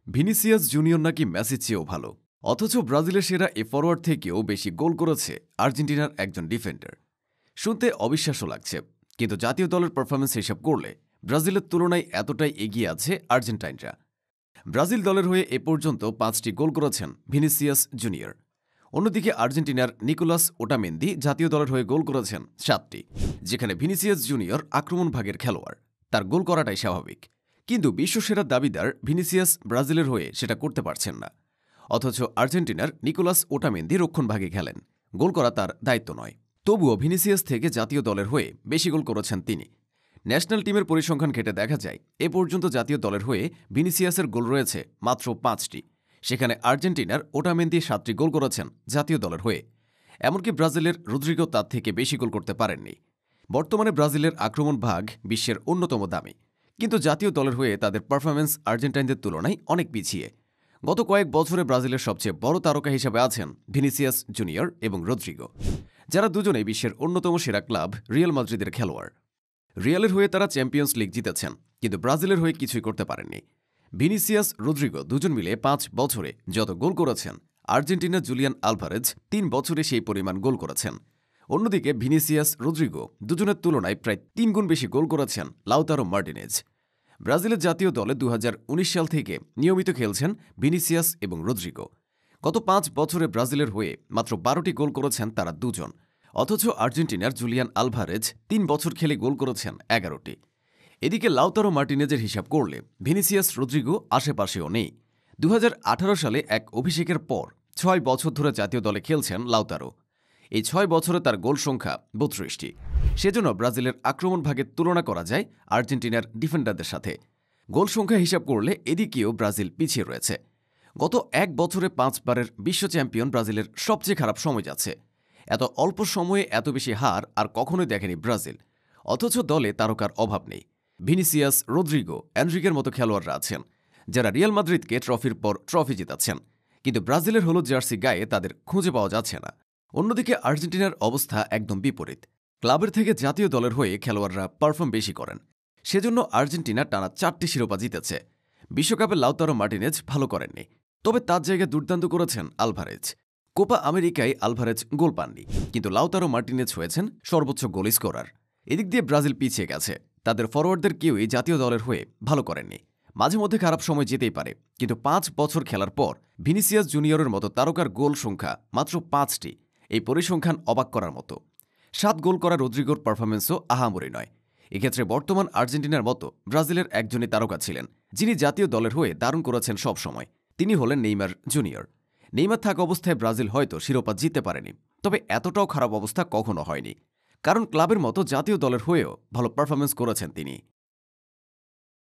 Vinicius junior নাকি মেসির চেয়েও ভালো, অথচ ব্রাজিলের সেরা এ ফরোয়ার্ড থেকেও বেশি গোল করেছে আর্জেন্টিনার একজন ডিফেন্ডার। শুনতে অবিশ্বাস্য লাগছে, কিন্তু জাতীয় দলের পারফরমেন্স হিসাব করলে ব্রাজিলের তুলনায় এতটাই এগিয়ে আছে আর্জেন্টাইনরা। ব্রাজিল দলের হয়ে এ পর্যন্ত 5টি গোল করেছেন ভিনিসিয়াস জুনিয়র। অন্যদিকে আর্জেন্টিনার নিকোলাস ওটামেন্দি জাতীয় দলের হয়ে গোল করেছেন 7টি, যেখানে ভিনিসিয়াস জুনিয়র আক্রমণ ভাগের খেলোয়াড়, তার গোল করাটাই স্বাভাবিক। কিন্তু বিশ্বসেরার দাবিদার ভিনিসিয়াস ব্রাজিলের হয়ে সেটা করতে পারছেন না। অথচ আর্জেন্টিনার নিকোলাস ওটামেন্দি রক্ষণভাগে খেলেন, গোল করা তার দায়িত্ব নয়। তবুও ভিনিসিয়াস থেকে জাতীয় দলের হয়ে বেশি গোল করেছেন তিনি। ন্যাশনাল টিমের পরিসংখ্যান ঘেটে দেখা যায় এ পর্যন্ত জাতীয় দলের হয়ে ভিনিসিয়াসের গোল রয়েছে মাত্র 5টি, সেখানে আর্জেন্টিনার ওটামেন্দি 7টি গোল করেছেন জাতীয় দলের হয়ে। এমনকি ব্রাজিলের রদ্রিগো তার থেকে বেশি গোল করতে পারেননি। বর্তমানে ব্রাজিলের আক্রমণ ভাগ বিশ্বের অন্যতম দামি, কিন্তু জাতীয় দলের হয়ে তাদের পারফরম্যান্স আর্জেন্টাইনদের তুলনায় অনেক পিছিয়ে। গত কয়েক বছরে ব্রাজিলের সবচেয়ে বড় তারকা হিসেবে আছেন ভিনিসিয়াস জুনিয়র এবং রদ্রিগো, যারা দুজনেই বিশ্বের অন্যতম সেরা ক্লাব রিয়াল মাদ্রিদের খেলোয়াড়। রিয়ালের হয়ে তারা চ্যাম্পিয়ন্স লিগ জিতেছেন, কিন্তু ব্রাজিলের হয়ে কিছুই করতে পারেননি। ভিনিসিয়াস রদ্রিগো দুজন মিলে 5 বছরে যত গোল করেছেন, আর্জেন্টিনার জুলিয়ান আলভারেজ 3 বছরে সেই পরিমাণ গোল করেছেন। অন্যদিকে ভিনিসিয়াস রদ্রিগো দুজনের তুলনায় প্রায় 3 গুণ বেশি গোল করেছেন লাউতারো মার্টিনেজ। ব্রাজিলের জাতীয় দলে 2019 সাল থেকে নিয়মিত খেলছেন ভিনিসিয়াস এবং রদ্রিগো। গত 5 বছরে ব্রাজিলের হয়ে মাত্র 12টি গোল করেছেন তারা দুজন, অথচ আর্জেন্টিনার জুলিয়ান আলভারেজ 3 বছর খেলে গোল করেছেন 11টি। এদিকে লাউতারো মার্টিনেজের হিসাব করলে ভিনিসিয়াস রদ্রিগো আশেপাশেও নেই। 2018 সালে এক অভিষেকের পর 6 বছর ধরে জাতীয় দলে খেলছেন লাউতারো। এই 6 বছরে তার গোল সংখ্যা 32টি। সেজন্য ব্রাজিলের আক্রমণ ভাগের তুলনা করা যায় আর্জেন্টিনার ডিফেন্ডারদের সাথে। গোল সংখ্যা হিসাব করলে এদিকেও ব্রাজিল পিছিয়ে রয়েছে। গত 1 বছরে 5 বারের বিশ্ব চ্যাম্পিয়ন ব্রাজিলের সবচেয়ে খারাপ সময় যাচ্ছে। এত অল্প সময়ে এত বেশি হার আর কখনোই দেখেনি ব্রাজিল। অথচ দলে তারকার অভাব নেই। ভিনিসিয়াস, রদ্রিগো, এনরিকের মতো খেলোয়াড়রা আছেন, যারা রিয়াল মাদ্রিদকে ট্রফির পর ট্রফি জেতাচ্ছেন, কিন্তু ব্রাজিলের হলুদ জার্সি গায়ে তাদের খুঁজে পাওয়া যাচ্ছে না। অন্যদিকে আর্জেন্টিনার অবস্থা একদম বিপরীত। ক্লাবের থেকে জাতীয় দলের হয়ে খেলোয়াড়রা পারফর্ম বেশি করেন, সেজন্য আর্জেন্টিনা টানা 4টি শিরোপা জিতেছে। বিশ্বকাপে লাউতারো মার্টিনেজ ভালো করেননি, তবে তার জায়গায় দুর্দান্ত করেছেন আলভারেজ। কোপা আমেরিকায় আলভারেজ গোল পাননি, কিন্তু লাউতারো মার্টিনেজ হয়েছেন সর্বোচ্চ গোল স্কোরার। এদিক দিয়ে ব্রাজিল পিছিয়ে গেছে, তাদের ফরোয়ার্ডদের কেউই জাতীয় দলের হয়ে ভালো করেননি। মাঝে মধ্যে খারাপ সময় যেতেই পারে, কিন্তু 5 বছর খেলার পর ভিনিসিয়াস জুনিয়রের মতো তারকার গোল সংখ্যা মাত্র 5টি। এই পরিসংখ্যান অবাক করার মতো। 7 গোল করা রদ্রিগোর পারফরমেন্সও আহামরি নয়। এক্ষেত্রে বর্তমান আর্জেন্টিনার মতো ব্রাজিলের একজনই তারকা ছিলেন, যিনি জাতীয় দলের হয়ে দারুণ করেছেন সব সময়। তিনি হলেন নেইমার জুনিয়র। নেইমার থাকা অবস্থায় ব্রাজিল হয়তো শিরোপা জিততে পারেনি, তবে এতটাও খারাপ অবস্থা কখনো হয়নি, কারণ ক্লাবের মতো জাতীয় দলের হয়েও ভালো পারফরমেন্স করেছেন তিনি।